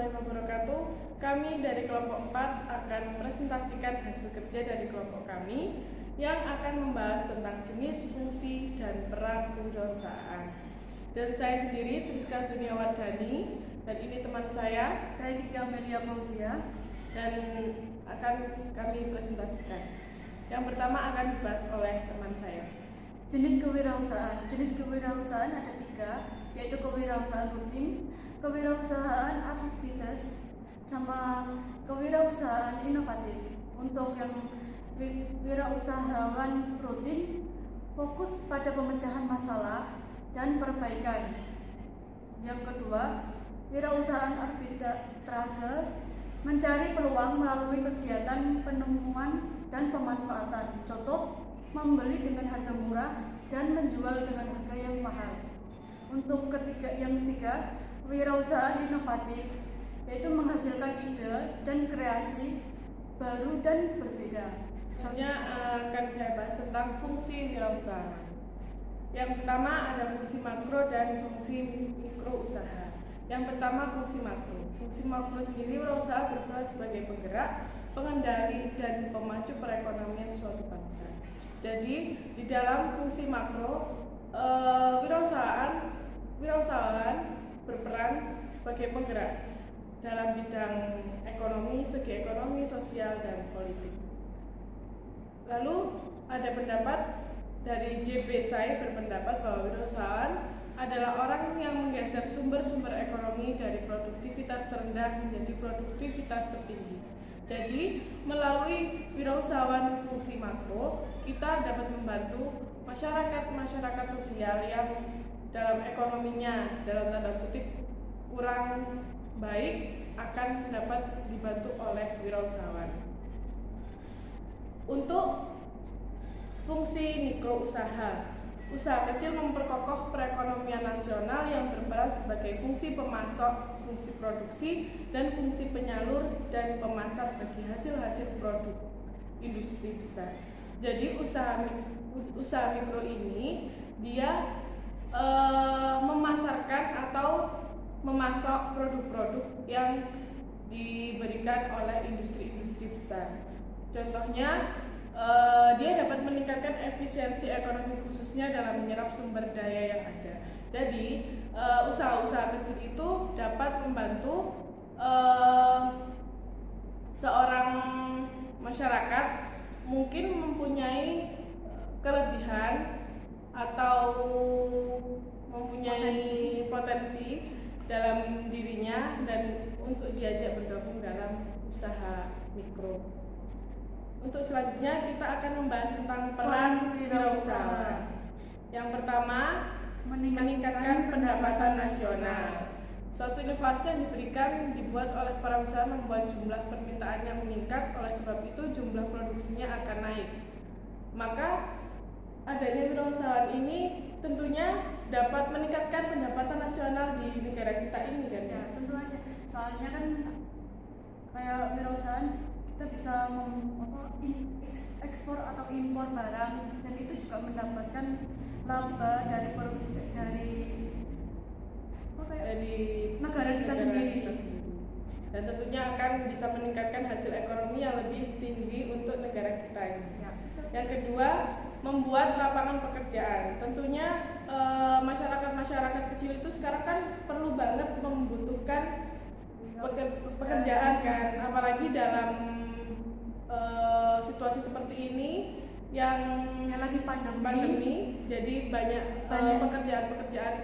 warahmatullahi wabarakatuh. Kami dari kelompok 4 akan presentasikan hasil kerja dari kelompok kami yang akan membahas tentang jenis, fungsi, dan peran kewirausahaan. Dan saya sendiri, Triska Zuniawardhani, dan ini teman saya Kiki Amelia Fauzia, dan akan kami presentasikan. Yang pertama akan dibahas oleh teman saya. Jenis kewirausahaan. Jenis kewirausahaan ada 3, yaitu kewirausahaan rutin, kewirausahaan aktivitas, sama kewirausahaan inovatif. Untuk yang wirausahawan rutin fokus pada pemecahan masalah dan perbaikan. Yang kedua, wirausahaan arbitrase mencari peluang melalui kegiatan penemuan dan pemanfaatan. Contoh, membeli dengan harga murah dan menjual dengan harga yang mahal. Untuk yang ketiga, wirausahaan inovatif, yaitu menghasilkan ide dan kreasi baru dan berbeda. Selanjutnya akan saya bahas tentang fungsi wirausaha. Yang pertama ada fungsi makro dan fungsi mikro usaha. Yang pertama fungsi makro. Fungsi makro sendiri, wirausaha berperan sebagai penggerak, pengendali, dan pemacu perekonomian suatu bangsa. Jadi di dalam fungsi makro, wirausahaan berperan sebagai penggerak dalam bidang ekonomi, segi ekonomi, sosial, dan politik. Lalu ada pendapat dari J.B. Say berpendapat bahwa wirausahaan adalah orang yang menggeser sumber-sumber ekonomi dari produktivitas terendah menjadi produktivitas tertinggi. Jadi, melalui wirausahaan fungsi makro, kita dapat membantu masyarakat sosial yang dalam ekonominya, dalam tanda kutip, kurang baik, akan dapat dibantu oleh wirausahaan. Untuk fungsi mikro usaha, usaha kecil memperkokoh perekonomian nasional yang berperan sebagai fungsi pemasok, fungsi produksi, dan fungsi penyalur dan pemasar bagi hasil-hasil produk industri besar. Jadi usaha mikro ini dia memasarkan atau memasok produk-produk yang diberikan oleh industri-industri besar. Contohnya, dia dapat meningkatkan efisiensi ekonomi khususnya dalam menyerap sumber daya yang ada. Jadi usaha-usaha kecil itu dapat membantu seorang masyarakat mungkin mempunyai kelebihan atau mempunyai potensi dalam dirinya dan untuk diajak bergabung dalam usaha mikro. Untuk selanjutnya kita akan membahas tentang peran wirausaha. Yang pertama, meningkatkan pendapatan nasional. Suatu inovasi yang dibuat oleh para usaha membuat jumlah permintaannya meningkat, oleh sebab itu jumlah produksinya akan naik. Maka adanya wirausahaan ini tentunya dapat meningkatkan pendapatan nasional di negara kita ini kan? Ya, tentu aja. Soalnya kan kayak wirausahaan kita bisa ekspor atau impor barang, dan itu juga mendapatkan laba dari negara kita sendiri. Dan tentunya akan bisa meningkatkan hasil ekonomi yang lebih tinggi untuk negara kita ini. Ya, yang kedua, membuat lapangan pekerjaan. Tentunya masyarakat kecil itu sekarang kan perlu banget membutuhkan pekerjaan kan, apalagi dalam situasi seperti ini yang lagi pandemi, jadi banyak pekerjaan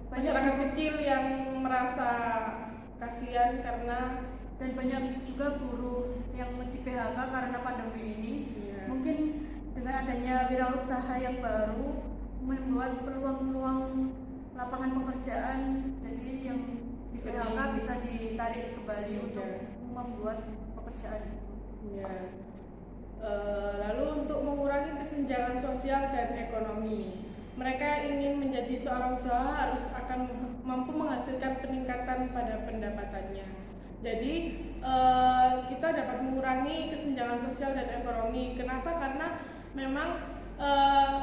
masyarakat kecil yang merasa kasihan karena, dan banyak juga buruh yang di PHK karena pandemi ini. Ya. Mungkin dengan adanya wirausaha yang baru membuat peluang-peluang lapangan pekerjaan, jadi yang di PHK bisa ditarik kembali untuk membuat pekerjaan itu. Ya. Lalu untuk mengurangi kesenjangan sosial dan ekonomi, mereka ingin menjadi seorang usaha akan mampu menghasilkan peningkatan pada pendapatannya. Jadi kita dapat mengurangi kesenjangan sosial dan ekonomi. Kenapa? Karena memang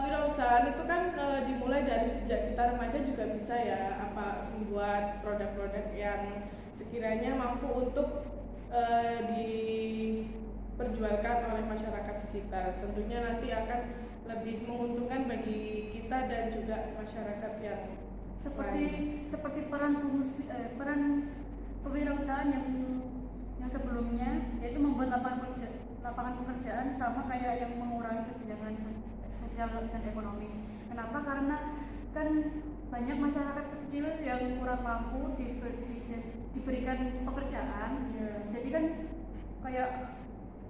wirausahaan itu kan dimulai dari sejak kita remaja juga bisa ya, membuat produk-produk yang sekiranya mampu untuk diperjualkan oleh masyarakat sekitar. Tentunya nanti akan lebih menguntungkan bagi kita dan juga masyarakat yang seperti peran kewirausahaan yang sebelumnya, yaitu membuat lapangan pekerjaan, sama kayak yang mengurangi kesenjangan sosial dan ekonomi. Kenapa? Karena kan banyak masyarakat kecil yang kurang mampu diberikan pekerjaan. Jadi kan kayak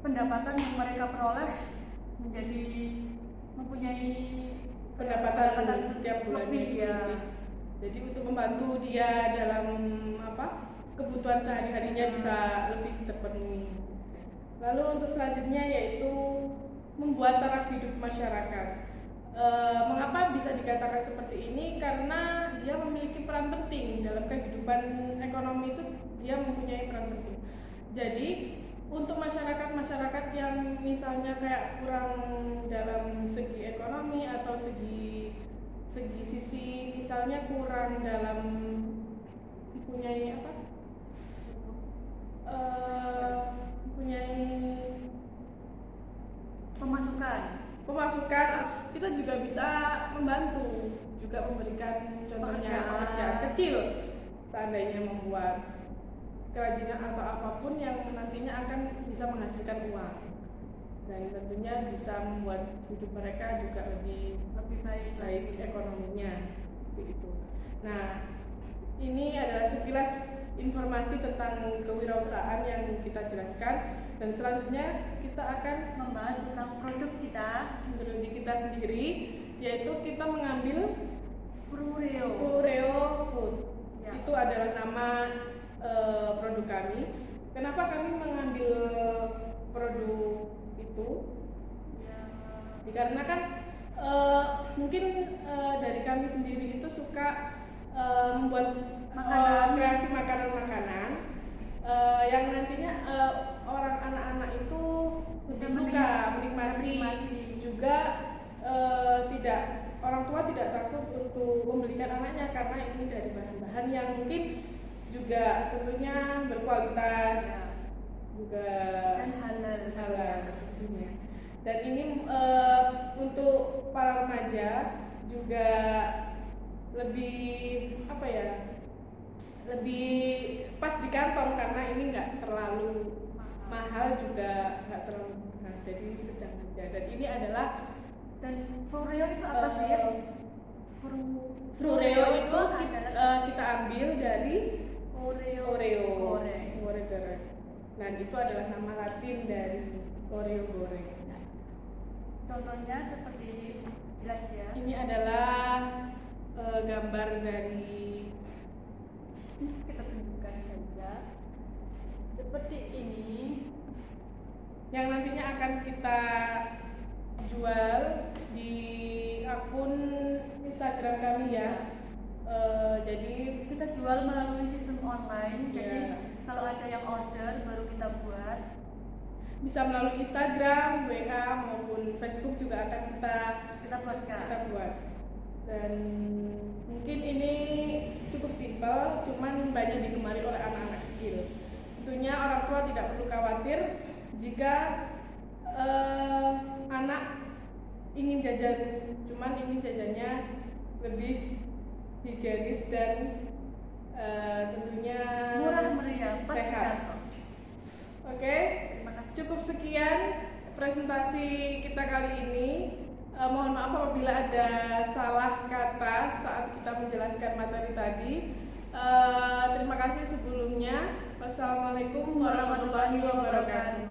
pendapatan yang mereka peroleh menjadi mempunyai pendapatan tiap bulan lebih, ya. Jadi untuk membantu dia dalam kebutuhan sehari-harinya bisa lebih terpenuhi. Lalu untuk selanjutnya yaitu membuat taraf hidup masyarakat. Mengapa bisa dikatakan seperti ini? Karena dia memiliki peran penting dalam kehidupan ekonomi, itu dia mempunyai peran penting. Jadi untuk masyarakat yang misalnya kayak kurang dalam segi ekonomi atau segi sisi, misalnya kurang dalam mempunyai pemasukan, kita juga bisa membantu, juga memberikan contohnya pekerjaan kecil, seandainya membuat kerajinan atau apapun yang nantinya akan bisa menghasilkan uang, dan tentunya bisa membuat hidup mereka juga lebih baik ekonominya, seperti itu. Nah, ini adalah sekilas informasi tentang kewirausahaan yang kita jelaskan, dan selanjutnya kita akan membahas tentang produk kita sendiri, yaitu kita mengambil Fureo Food. Ya. Itu adalah nama produk kami. Kenapa kami mengambil produk itu? Ya, dikarenakan mungkin dari kami sendiri itu suka membuat kreasi makanan-makanan yang nantinya orang anak-anak itu bisa suka menikmati. Juga orang tua tidak takut untuk membelikan anaknya karena ini dari bahan-bahan yang mungkin juga tentunya berkualitas, ya, juga dan halal. Dan ini untuk para remaja juga lebih lebih pas di kantong, karena ini nggak terlalu mahal juga nggak terlalu mahal, jadi sedang aja. Dan ini adalah, dan Fureo itu apa sih? Fureo itu kita ambil dari Oreo goreng. Nah, itu adalah nama Latin dari Oreo goreng. Contohnya seperti ini, jelas ya. Ini adalah gambar dari, kita tunjukkan saja seperti ini, yang nantinya akan kita jual di akun Instagram kami, ya. Jadi kita jual melalui sistem online, ya. Jadi kalau ada yang order baru kita buat. Bisa melalui Instagram, WA maupun Facebook juga akan kita buat. Dan mungkin ini cukup simpel, cuman banyak digemari oleh anak-anak kecil. Tentunya orang tua tidak perlu khawatir jika anak ingin jajan, cuman ingin jajannya lebih higienis dan tentunya murah meriah, sehat. Oke, cukup sekian presentasi kita kali ini. Mohon maaf apabila ada salah kata saat kita menjelaskan materi tadi. Terima kasih sebelumnya. Wassalamualaikum warahmatullahi wabarakatuh.